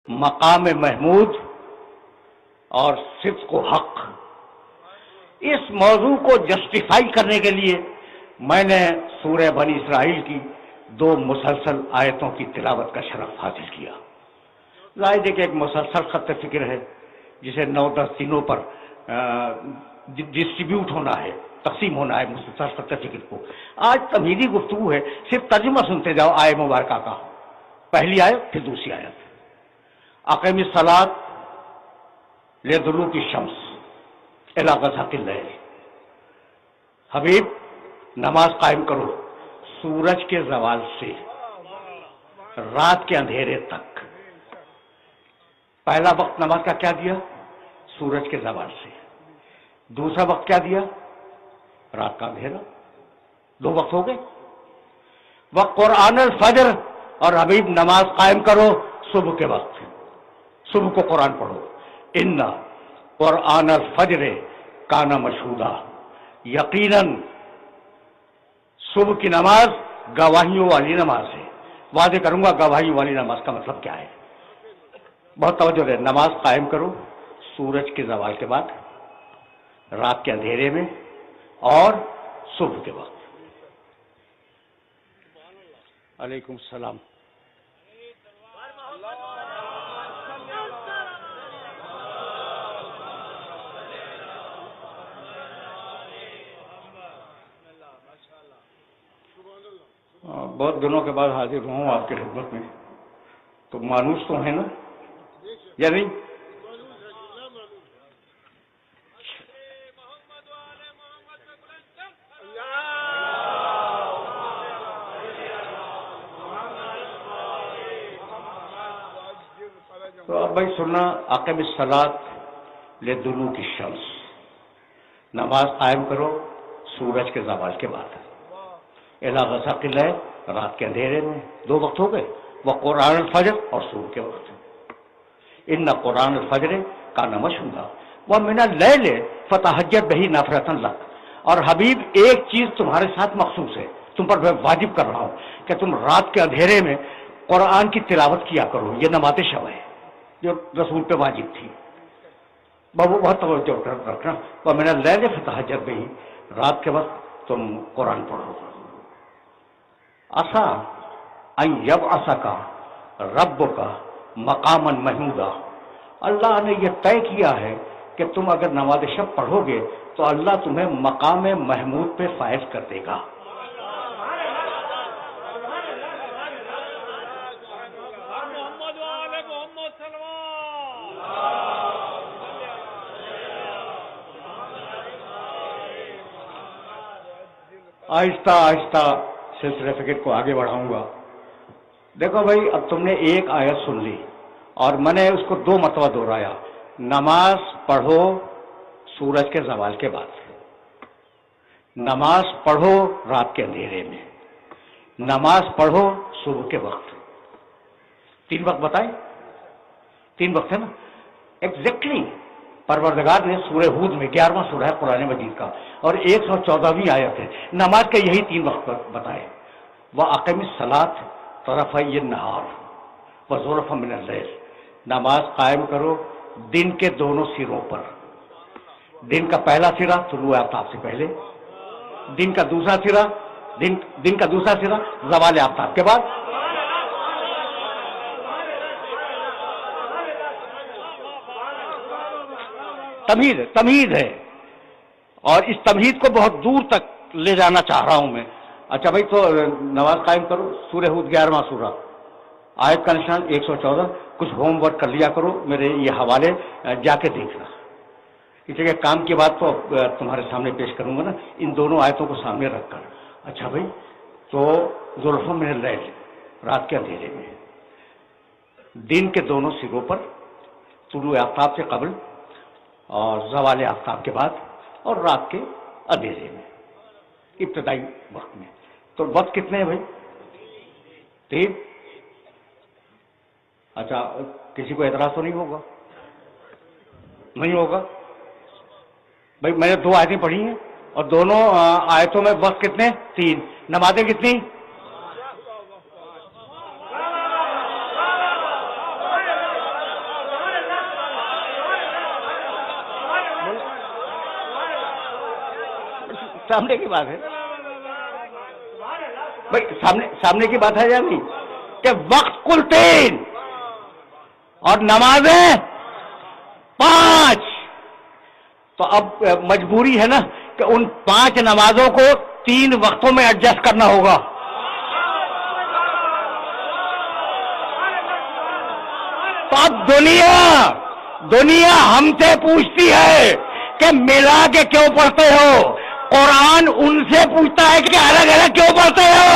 مقام محمود اور صدق و حق، اس موضوع کو جسٹیفائی کرنے کے لیے میں نے سورہ بنی اسرائیل کی 2 مسلسل آیتوں کی تلاوت کا شرف حاصل کیا۔ ظاہر ہے کہ ایک مسلسل خط فکر ہے جسے 9-10 دنوں پر ڈسٹریبیوٹ ہونا ہے، تقسیم ہونا ہے مسلسل خط فکر کو۔ آج تمہیدی گفتگو ہے، صرف ترجمہ سنتے جاؤ آیت مبارکہ کا، پہلی آیت پھر دوسری آیت۔ اقیم الصلاۃ لدلوک الشمس الی غسق اللیل، حبیب نماز قائم کرو سورج کے زوال سے رات کے اندھیرے تک۔ پہلا وقت نماز کا کیا دیا؟ سورج کے زوال سے۔ دوسرا وقت کیا دیا؟ رات کا اندھیرا۔ 2 وقت ہو گئے۔ وقرآن الفجر، اور حبیب نماز قائم کرو صبح کے وقت، صبح کو قرآن پڑھو۔ ان قرآن الفجر کانا مشہودا، یقیناً صبح کی نماز گواہیوں والی نماز ہے۔ واضح کروں گا گواہیوں والی نماز کا مطلب کیا ہے، بہت توجہ دے۔ نماز قائم کرو سورج کے زوال کے بعد، رات کے اندھیرے میں اور صبح کے وقت۔ علیکم السلام۔ بہت دنوں کے بعد حاضر ہوں آپ کی خدمت میں، تو مانوس تو ہیں نا یا نہیں؟ تو اب بھائی سننا، اقیم الصلاۃ لدلوک الشمس، نماز قائم کرو سورج کے زوال کے بعد، الی غسق اللیل، رات کے اندھیرے میں۔ 2 وقت ہو گئے، وقرآن الفجر، اور صبح کے وقت۔ ان قرآن الفجر کان مشہودا ومن اللیل فتہجد بہ نافلۃ لک، اور حبیب ایک چیز تمہارے ساتھ مخصوص ہے، تم پر میں واجب کر رہا ہوں کہ تم رات کے اندھیرے میں قرآن کی تلاوت کیا کرو۔ یہ نماز شب ہے جو رسول پہ واجب تھی، بہت توجہ رکھنا۔ ومن اللیل فتہجد بہ، رات کے وقت تم قرآن پڑھو۔ عسیٰ ان یبعثک ربک مقاما محمودا، اللہ نے یہ طے کیا ہے کہ تم اگر نماز شب پڑھو گے تو اللہ تمہیں مقام محمود پہ فائز کر دے گا۔ آہستہ آہستہ سلسلہ فکر کو آگے بڑھاؤں گا۔ دیکھو بھائی، اب تم نے ایک آیت سن لی اور میں نے اس کو 2 مرتبہ دہرایا، نماز پڑھو سورج کے زوال کے بعد، نماز پڑھو رات کے اندھیرے میں، نماز پڑھو صبح کے وقت۔ 3 وقت بتائے، 3 وقت ہے نا ایگزیکٹلی۔ پروردگار نے سورہ ہود میں 11واں سورہ ہے قرآن مجید کا اور 114ویں آیت ہے، نماز کے یہی 3 وقت بتائے۔ وَأَقِمِ الصَّلَاةَ طَرَفَيِ النَّهَارِ وَزُلَفًا مِنَ اللَّيْلِ، نماز قائم کرو دن کے دونوں سروں پر۔ دن کا پہلا سرا طلوع آفتاب سے پہلے، دن کا دوسرا سرا زوال آفتاب کے بعد۔ تمہید ہے، اور اس تمہید کو بہت دور تک لے جانا چاہ رہا ہوں میں۔ اچھا بھائی، تو نماز قائم کرو سورہ ہود 11واں سورہ، آیت کا نشان 114۔ کچھ ہوم ورک کر لیا کرو، میرے یہ حوالے جا کے دیکھنا۔ اس لیے کام کی بات تو تمہارے سامنے پیش کروں گا نا، ان دونوں آیتوں کو سامنے رکھ کر۔ اچھا بھائی، تو زلفا من اللیل، رات کے اندھیرے میں، دن کے دونوں سروں پر، طلوع آفتاب سے قبل اور زوال آفتاب کے بعد، اور رات کے اندھیرے میں، ابتدائی وقت میں۔ تو وقت کتنے ہیں بھائی؟ 3۔ اچھا، کسی کو اعتراض تو نہیں ہوگا؟ نہیں ہوگا بھائی، میں نے 2 آیتیں پڑھی ہیں اور دونوں آیتوں میں وقت کتنے؟ 3۔ نمازیں کتنی؟ سامنے کی بات ہے بھائی، سامنے کی بات ہے یا نہیں کہ وقت کل 3 اور نمازیں 5. تو اب مجبوری ہے نا کہ ان 5 نمازوں کو 3 وقتوں میں ایڈجسٹ کرنا ہوگا. تو اب دنیا ہم سے پوچھتی ہے کہ ملا کے کیوں پڑھتے ہو؟ قرآن ان سے پوچھتا ہے کہ الگ الگ کیوں پڑھتے ہو؟